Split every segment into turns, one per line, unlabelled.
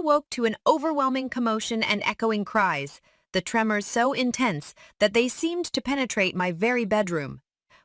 awoke to an overwhelming commotion and echoing cries, the tremors so intense that they seemed to penetrate my very bedroom.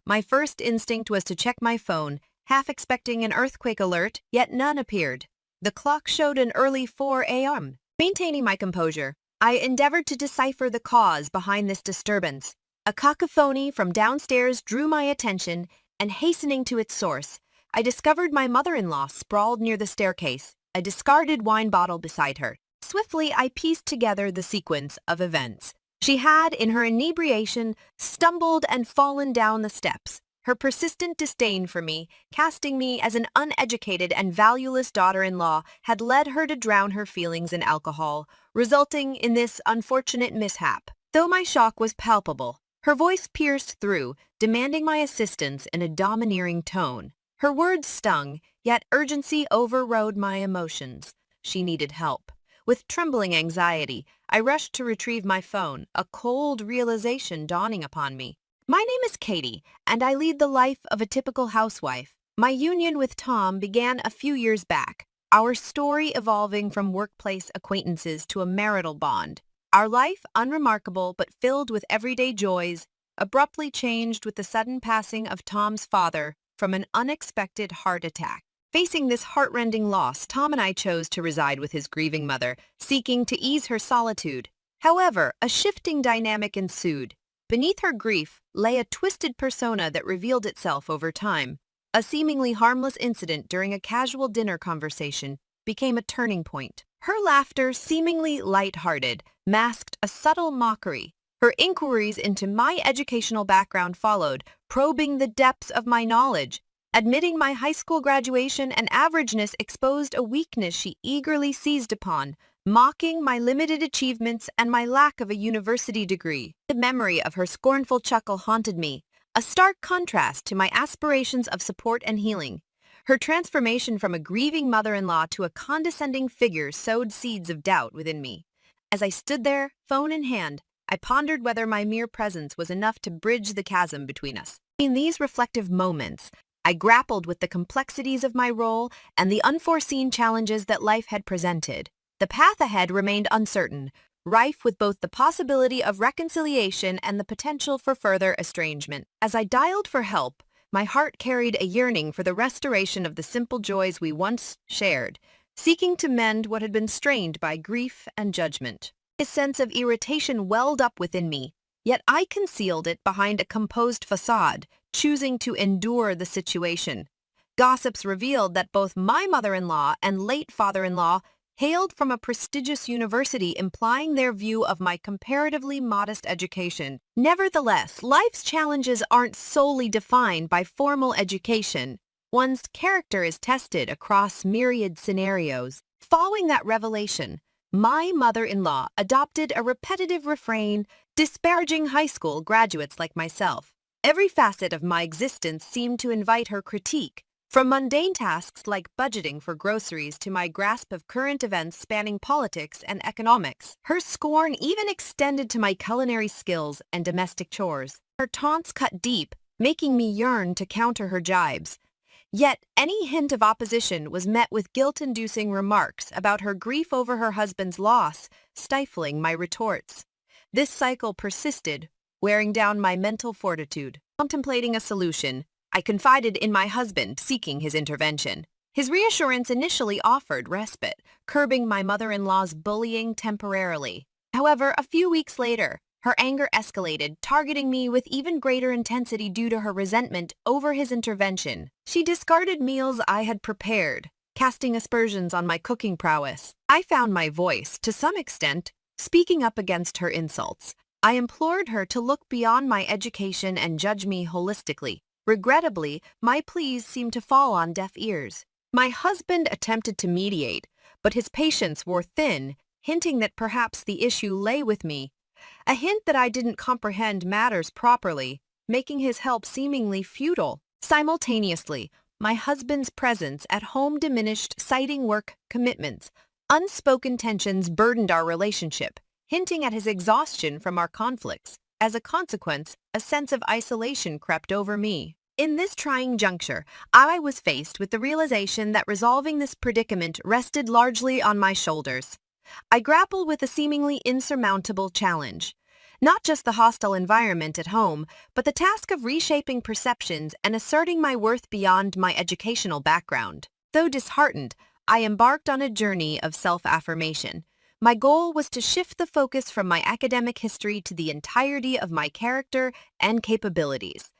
My first instinct was to check my phone, half expecting an earthquake alert, yet none appeared. The clock showed an early 4 a.m. Maintaining my composure, I endeavored to decipher the cause behind this disturbance. A cacophony from downstairs drew my attention, and hastening to its source, I discovered my mother-in-law sprawled near the staircase, a discarded wine bottle beside her. Swiftly, I pieced together the sequence of events. She had, in her inebriation, stumbled and fallen down the steps, her persistent disdain for me, casting me as an uneducated and valueless daughter-in-law, had led her to drown her feelings in alcohol, resulting in this unfortunate mishap. Though my shock was palpable, her voice pierced through, demanding my assistance in a domineering tone. Her words stung, yet urgency overrode my emotions. She needed help. With trembling anxiety, I rushed to retrieve my phone, a cold realization dawning upon me. My name is Katie, and I lead the life of a typical housewife. My union with Tom began a few years back, our story evolving from workplace acquaintances to a marital bond. Our life, unremarkable but filled with everyday joys, abruptly changed with the sudden passing of Tom's father from an unexpected heart attack. Facing this heartrending loss, Tom and I chose to reside with his grieving mother, seeking to ease her solitude. However, a shifting dynamic ensued. Beneath her grief lay a twisted persona that revealed itself over time. A seemingly harmless incident during a casual dinner conversation became a turning point. Her laughter, seemingly light-hearted, masked a subtle mockery. Her inquiries into my educational background followed, probing the depths of my knowledge. Admitting my high school graduation and averageness exposed a weakness she eagerly seized upon, mocking my limited achievements and my lack of a university degree. The memory of her scornful chuckle haunted me, a stark contrast to my aspirations of support and healing. Her transformation from a grieving mother-in-law to a condescending figure sowed seeds of doubt within me. As I stood there, phone in hand, I pondered whether my mere presence was enough to bridge the chasm between us. In these reflective moments, I grappled with the complexities of my role and the unforeseen challenges that life had presented. The path ahead remained uncertain, rife with both the possibility of reconciliation and the potential for further estrangement. As I dialed for help, my heart carried a yearning for the restoration of the simple joys we once shared, seeking to mend what had been strained by grief and judgment. A sense of irritation welled up within me, yet I concealed it behind a composed facade, choosing to endure the situation. Gossips revealed that both my mother-in-law and late father-in-law hailed from a prestigious university, implying their view of my comparatively modest education. Nevertheless, life's challenges aren't solely defined by formal education. One's character is tested across myriad scenarios. Following that revelation, my mother-in-law adopted a repetitive refrain, disparaging high school graduates like myself. Every facet of my existence seemed to invite her critique, from mundane tasks like budgeting for groceries to my grasp of current events spanning politics and economics. Her scorn even extended to my culinary skills and domestic chores. Her taunts cut deep, making me yearn to counter her jibes. Yet any hint of opposition was met with guilt-inducing remarks about her grief over her husband's loss, stifling my retorts. This cycle persisted, wearing down my mental fortitude. Contemplating a solution, I confided in my husband, seeking his intervention. His reassurance initially offered respite, curbing my mother-in-law's bullying temporarily. However, a few weeks later, her anger escalated, targeting me with even greater intensity due to her resentment over his intervention. She discarded meals I had prepared, casting aspersions on my cooking prowess. I found my voice, to some extent, speaking up against her insults. I implored her to look beyond my education and judge me holistically. Regrettably, my pleas seemed to fall on deaf ears. My husband attempted to mediate, but his patience wore thin, hinting that perhaps the issue lay with me. A hint that I didn't comprehend matters properly, making his help seemingly futile. Simultaneously, my husband's presence at home diminished, citing work commitments. Unspoken tensions burdened our relationship, hinting at his exhaustion from our conflicts. As a consequence, a sense of isolation crept over me. In this trying juncture, I was faced with the realization that resolving this predicament rested largely on my shoulders. I grappled with a seemingly insurmountable challenge. Not just the hostile environment at home, but the task of reshaping perceptions and asserting my worth beyond my educational background. Though disheartened, I embarked on a journey of self-affirmation. My goal was to shift the focus from my academic history to the entirety of my character and capabilities.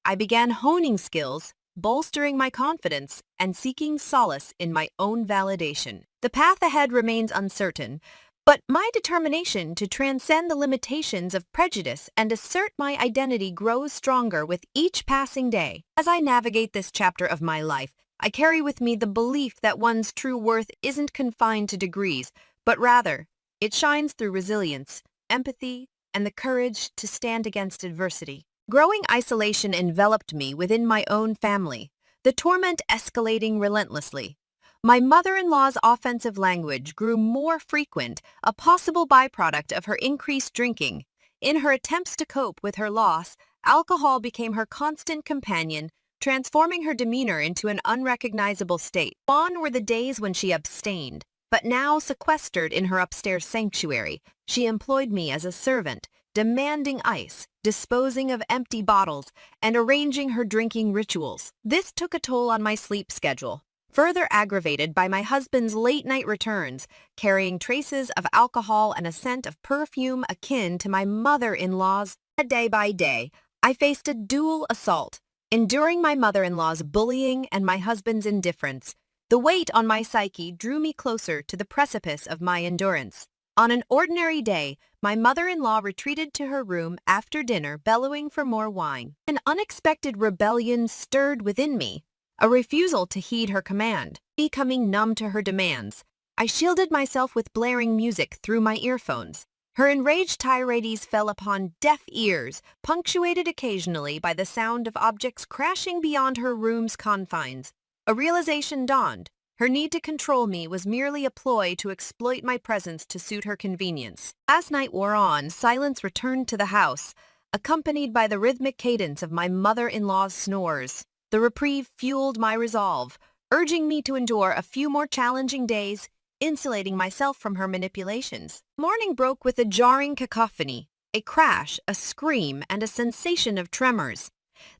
I began honing skills, bolstering my confidence, and seeking solace in my own validation. The path ahead remains uncertain, but my determination to transcend the limitations of prejudice and assert my identity grows stronger with each passing day. As I navigate this chapter of my life, I carry with me the belief that one's true worth isn't confined to degrees, but rather, it shines through resilience, empathy, and the courage to stand against adversity. Growing isolation enveloped me within my own family, the torment escalating relentlessly. My mother-in-law's offensive language grew more frequent, a possible byproduct of her increased drinking. In her attempts to cope with her loss, alcohol became her constant companion, transforming her demeanor into an unrecognizable state. Gone were the days when she abstained, but now sequestered in her upstairs sanctuary, she employed me as a servant, demanding ice, disposing of empty bottles, and arranging her drinking rituals. This took a toll on my sleep schedule, further aggravated by my husband's late-night returns, carrying traces of alcohol and a scent of perfume akin to my mother-in-law's. Day by day, I faced a dual assault, enduring my mother-in-law's bullying and my husband's indifference. The weight on my psyche drew me closer to the precipice of my endurance. On an ordinary day, my mother-in-law retreated to her room after dinner, bellowing for more wine. An unexpected rebellion stirred within me, a refusal to heed her command. Becoming numb to her demands, I shielded myself with blaring music through my earphones. Her enraged tirades fell upon deaf ears, punctuated occasionally by the sound of objects crashing beyond her room's confines. A realization dawned. Her need to control me was merely a ploy to exploit my presence to suit her convenience. As night wore on, silence returned to the house, accompanied by the rhythmic cadence of my mother-in-law's snores. The reprieve fueled my resolve, urging me to endure a few more challenging days, insulating myself from her manipulations. Morning broke with a jarring cacophony, a crash, a scream, and a sensation of tremors.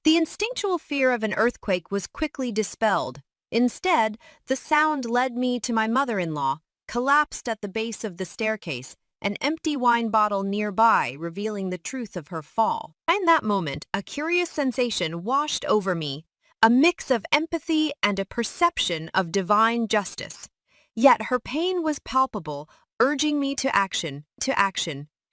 The instinctual fear of an earthquake was quickly dispelled. Instead, the sound led me to my mother-in-law, collapsed at the base of the staircase, an empty wine bottle nearby revealing the truth of her fall. In that moment, a curious sensation washed over me, a mix of empathy and a perception of divine justice. Yet her pain was palpable, urging me to action.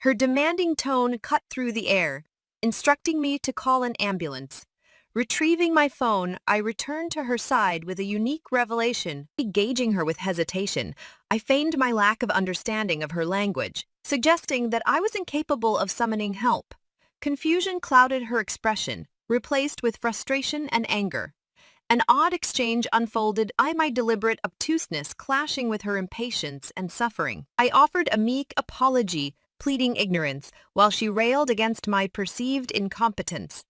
Her demanding tone cut through the air, instructing me to call an ambulance. Retrieving my phone, I returned to her side with a unique revelation. Engaging her with hesitation, I feigned my lack of understanding of her language, suggesting that I was incapable of summoning help. Confusion clouded her expression, replaced with frustration and anger. An odd exchange unfolded, my deliberate obtuseness clashing with her impatience and suffering. I offered a meek apology, pleading ignorance, while she railed against my perceived incompetence.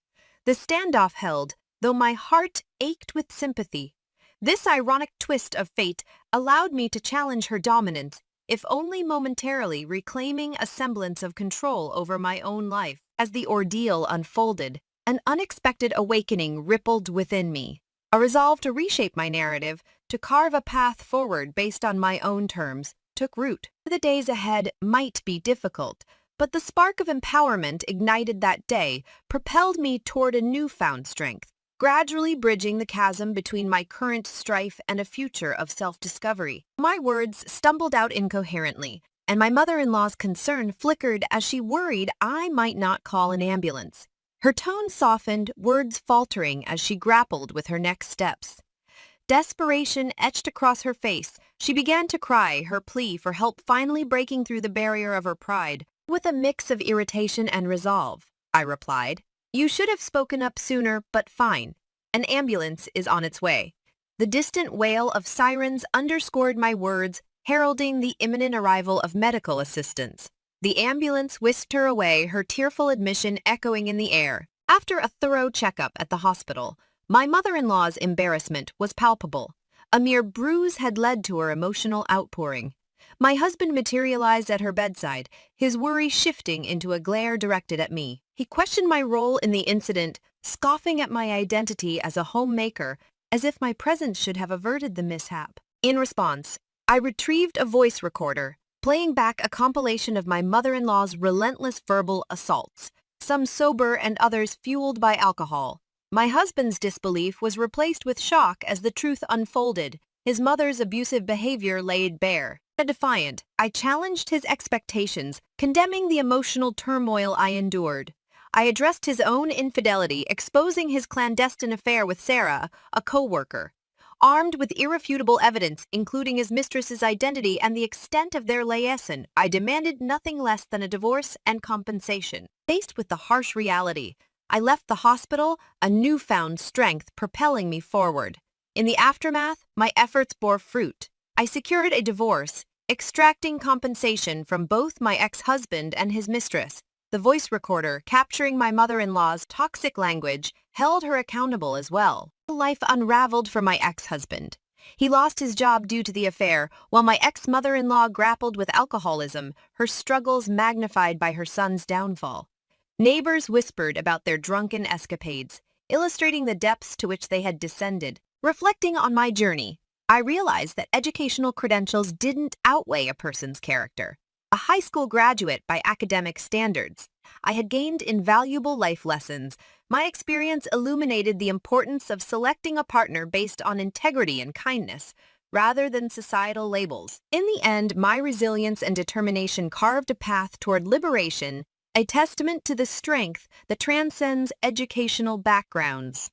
The standoff held, though my heart ached with sympathy. This ironic twist of fate allowed me to challenge her dominance, if only momentarily, reclaiming a semblance of control over my own life. As the ordeal unfolded, an unexpected awakening rippled within me. A resolve to reshape my narrative, to carve a path forward based on my own terms, took root. The days ahead might be difficult, but the spark of empowerment ignited that day propelled me toward a newfound strength, gradually bridging the chasm between my current strife and a future of self-discovery. My words stumbled out incoherently, and my mother-in-law's concern flickered as she worried I might not call an ambulance. Her tone softened, words faltering as she grappled with her next steps. Desperation etched across her face. She began to cry, her plea for help finally breaking through the barrier of her pride. With a mix of irritation and resolve, I replied, "You should have spoken up sooner, but fine. An ambulance is on its way." The distant wail of sirens underscored my words, heralding the imminent arrival of medical assistance. The ambulance whisked her away, her tearful admission echoing in the air. After a thorough checkup at the hospital, My mother-in-law's embarrassment was palpable. A mere bruise had led to her emotional outpouring. My husband materialized at her bedside, his worry shifting into a glare directed at me. He questioned my role in the incident, scoffing at my identity as a homemaker, as if my presence should have averted the mishap. In response, I retrieved a voice recorder, playing back a compilation of my mother-in-law's relentless verbal assaults, some sober and others fueled by alcohol. My husband's disbelief was replaced with shock as the truth unfolded, his mother's abusive behavior laid bare. Defiant, I challenged his expectations, condemning the emotional turmoil I endured. I addressed his own infidelity, exposing his clandestine affair with Sarah, a co-worker. Armed with irrefutable evidence, including his mistress's identity and the extent of their liaison, I demanded nothing less than a divorce and compensation. Faced with the harsh reality, I left the hospital, a newfound strength propelling me forward. In the aftermath, my efforts bore fruit. I secured a divorce, extracting compensation from both my ex-husband and his mistress. The voice recorder, capturing my mother-in-law's toxic language, held her accountable as well. Life unraveled for my ex-husband. He lost his job due to the affair, while my ex-mother-in-law grappled with alcoholism, her struggles magnified by her son's downfall. Neighbors whispered about their drunken escapades, illustrating the depths to which they had descended. Reflecting on my journey, I realized that educational credentials didn't outweigh a person's character. A high school graduate by academic standards, I had gained invaluable life lessons. My experience illuminated the importance of selecting a partner based on integrity and kindness, rather than societal labels. In the end, my resilience and determination carved a path toward liberation, a testament to the strength that transcends educational backgrounds.